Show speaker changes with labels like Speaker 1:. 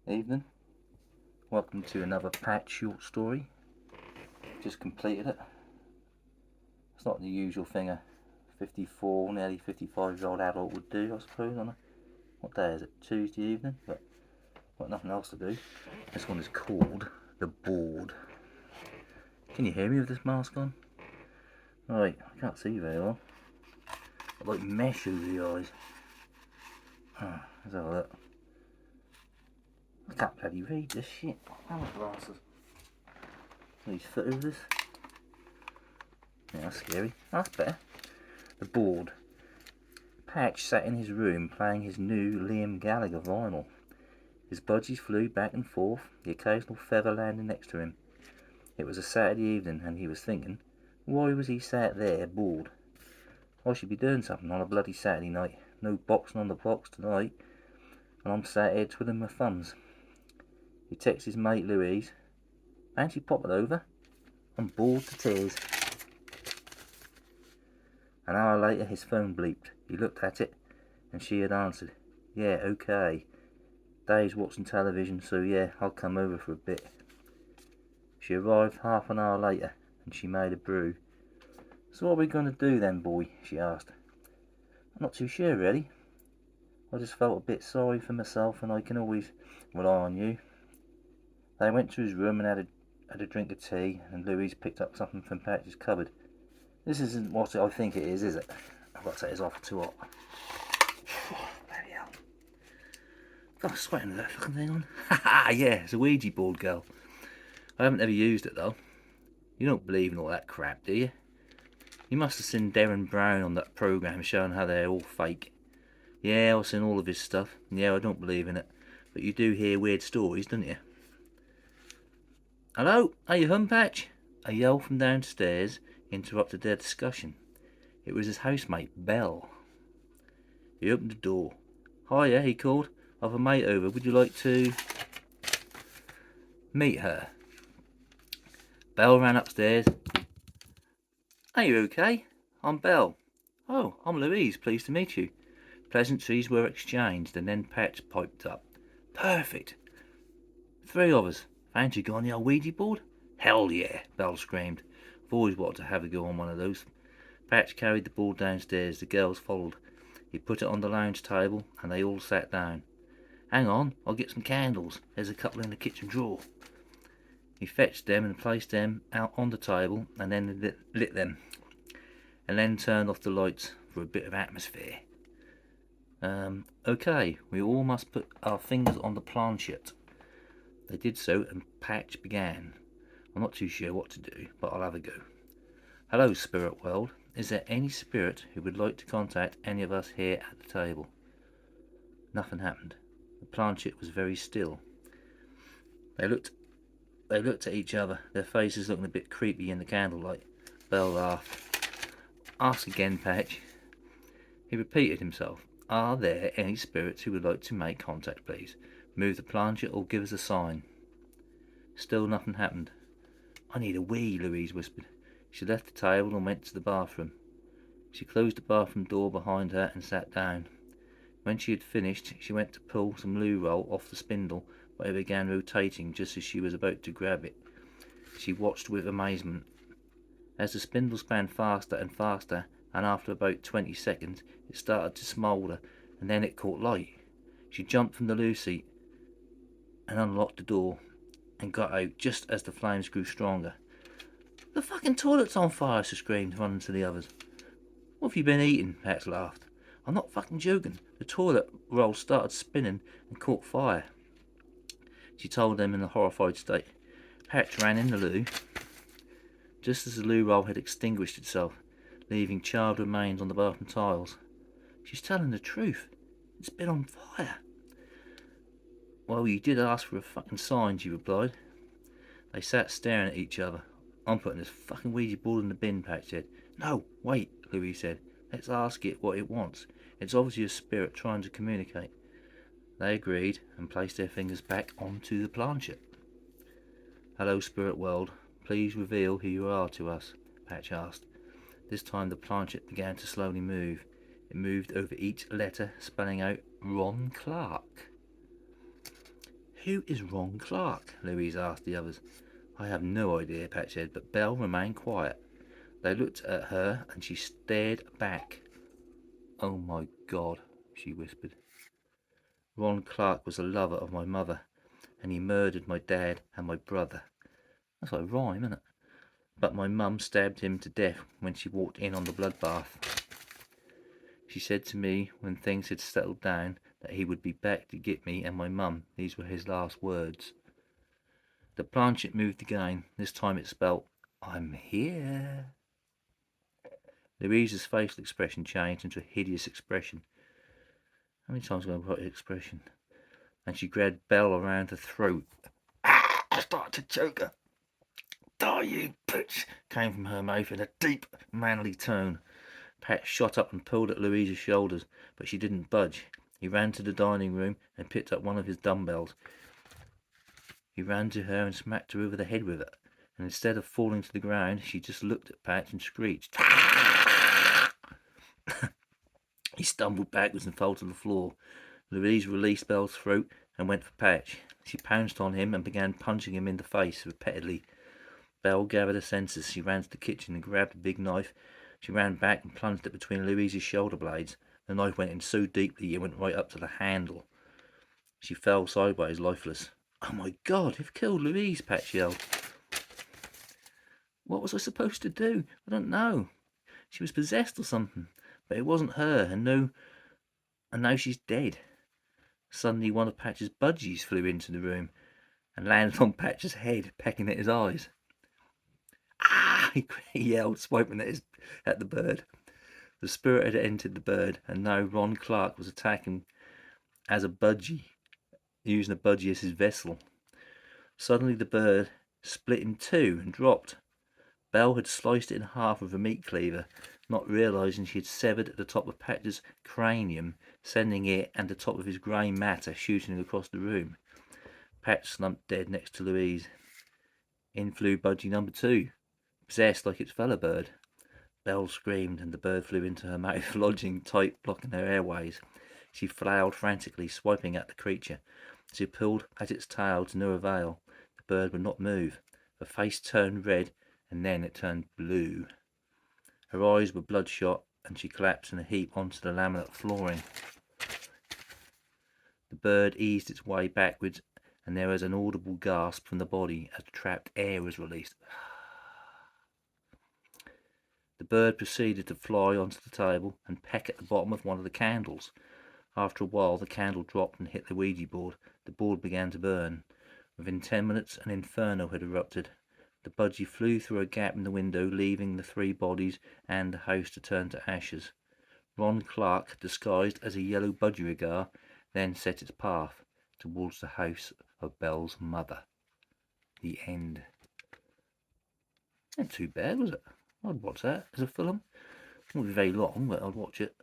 Speaker 1: Evening. Welcome to another Patch short story. Just completed it. It's not the usual thing a 54, nearly 55-year-old adult would do, I suppose, on a, what day is it? Tuesday evening, but got nothing else to do. This one is called The Board. Can you hear me with this mask on? Right, I can't see very well. I've like mesh over the eyes. Let's have a look. I can't bloody read this shit. How much glasses? These foot over this. Yeah, that's scary. That's better. The Board. Patch sat in his room playing his new Liam Gallagher vinyl. His budgies flew back and forth, the occasional feather landing next to him. It was a Saturday evening, and he was thinking, why was he sat there bored? I should be doing something on a bloody Saturday night. No boxing on the box tonight, and I'm sat here twiddling my thumbs. He texts his mate Louise, fancy popping over? I'm bored to tears. An hour later his phone bleeped. He looked at it, and she had answered, yeah, okay. Dave's watching television, so yeah, I'll come over for a bit. She arrived half an hour later, and she made a brew. So what are we going to do then, boy? She asked. I'm not too sure, really. I just felt a bit sorry for myself, and I can always rely on you. They went to his room and had a drink of tea, and Louise picked up something from Patch's cupboard. This isn't what I think it is it? I've got to take this off, too hot. Bloody hell. I'm sweating with that fucking thing on. Haha, yeah, it's a Ouija board, girl. I haven't ever used it, though. You don't believe in all that crap, do you? You must have seen Darren Brown on that programme showing how they're all fake. Yeah, I've seen all of his stuff. Yeah, I don't believe in it. But you do hear weird stories, don't you? Hello? Are you home, Patch? A yell from downstairs interrupted their discussion. It was his housemate, Belle. He opened the door. Hiya, he called. I've a mate over. Would you like to meet her? Belle ran upstairs. Are you okay? I'm Belle. Oh, I'm Louise. Pleased to meet you. Pleasantries were exchanged, and then Patch piped up. Perfect. Three of us. Fancy going on the old Ouija board? Hell yeah, Belle screamed. I've always wanted to have a go on one of those. Patch carried the board downstairs. The girls followed. He put it on the lounge table, and they all sat down. Hang on, I'll get some candles. There's a couple in the kitchen drawer. He fetched them and placed them out on the table, and then lit them, and then turned off the lights for a bit of atmosphere. Okay, we all must put our fingers on the planchette. They did so, and Patch began. I'm not too sure what to do, but I'll have a go. Hello, spirit world. Is there any spirit who would like to contact any of us here at the table? Nothing happened. The planchette was very still. They looked at each other, their faces looking a bit creepy in the candlelight. Belle laughed. Ask again, Patch. He repeated himself. Are there any spirits who would like to make contact, please? Move the planchette or give us a sign. Still nothing happened. I need a wee, Louise whispered. She left the table and went to the bathroom. She closed the bathroom door behind her and sat down. When she had finished, she went to pull some loo roll off the spindle, but it began rotating just as she was about to grab it. She watched with amazement. As the spindle span faster and faster, and after about 20 seconds, it started to smoulder, and then it caught light. She jumped from the loo seat and unlocked the door, and got out just as the flames grew stronger. The fucking toilet's on fire, she screamed, running to the others. What have you been eating? Patch laughed. I'm not fucking joking. The toilet roll started spinning and caught fire. She told them in a horrified state. Patch ran in the loo, just as the loo roll had extinguished itself, leaving charred remains on the bathroom tiles. She's telling the truth. It's been on fire. Well, you did ask for a fucking sign, she replied. They sat staring at each other. I'm putting this fucking Ouija board in the bin, Patch said. No, wait, Louise said. Let's ask it what it wants. It's obviously a spirit trying to communicate. They agreed and placed their fingers back onto the planchette. Hello, spirit world. Please reveal who you are to us, Patch asked. This time the planchette began to slowly move. It moved over each letter, spelling out Ron Clark. Who is Ron Clark? Louise asked the others. I have no idea, Patch said, but Belle remained quiet. They looked at her and she stared back. Oh my God, she whispered. Ron Clark was a lover of my mother, and he murdered my dad and my brother. That's like a rhyme, isn't it? But my mum stabbed him to death when she walked in on the bloodbath. She said to me when things had settled down that he would be back to get me and my mum. These were his last words. The planchet moved again. This time it spelt, I'm here. Louise's facial expression changed into a hideous expression. How many times am I going to put expression? And she grabbed Belle around the throat. I started to choke her. Die, you bitch, came from her mouth in a deep, manly tone. Pat shot up and pulled at Louise's shoulders, but she didn't budge. He ran to the dining room and picked up one of his dumbbells. He ran to her and smacked her over the head with it, and instead of falling to the ground, she just looked at Pat and screeched. He stumbled backwards and fell to the floor. Louise released Belle's throat and went for Patch. She pounced on him and began punching him in the face repeatedly. Belle gathered her senses. She ran to the kitchen and grabbed a big knife. She ran back and plunged it between Louise's shoulder blades. The knife went in so deeply it went right up to the handle. She fell sideways, lifeless. Oh my God, you've killed Louise, Patch yelled. What was I supposed to do? I don't know. She was possessed or something. But it wasn't her, and now she's dead. Suddenly one of Patch's budgies flew into the room and landed on Patch's head, pecking at his eyes. Ah! He yelled, swiping at the bird. The spirit had entered the bird, and now Ron Clark was attacking as a budgie, using a budgie as his vessel. Suddenly the bird split in two and dropped. Belle had sliced it in half with a meat cleaver, not realizing she had severed the top of Patch's cranium, sending it and the top of his grey matter shooting across the room. Patch slumped dead next to Louise. In flew budgie number 2, possessed like its fellow bird. Belle screamed and the bird flew into her mouth, lodging tight, blocking her airways. She flailed frantically, swiping at the creature. She pulled at its tail to no avail. The bird would not move. Her face turned red, and then it turned blue. Her eyes were bloodshot, and she collapsed in a heap onto the laminate flooring. The bird eased its way backwards, and there was an audible gasp from the body as trapped air was released. The bird proceeded to fly onto the table and peck at the bottom of one of the candles. After a while, the candle dropped and hit the Ouija board. The board began to burn. Within 10 minutes, an inferno had erupted. The budgie flew through a gap in the window, leaving the 3 bodies and the house to turn to ashes. Ron Clark, disguised as a yellow budgerigar, then set its path towards the house of Belle's mother. The end. Not too bad, was it? I'd watch that as a film. It wouldn't be very long, but I'd watch it.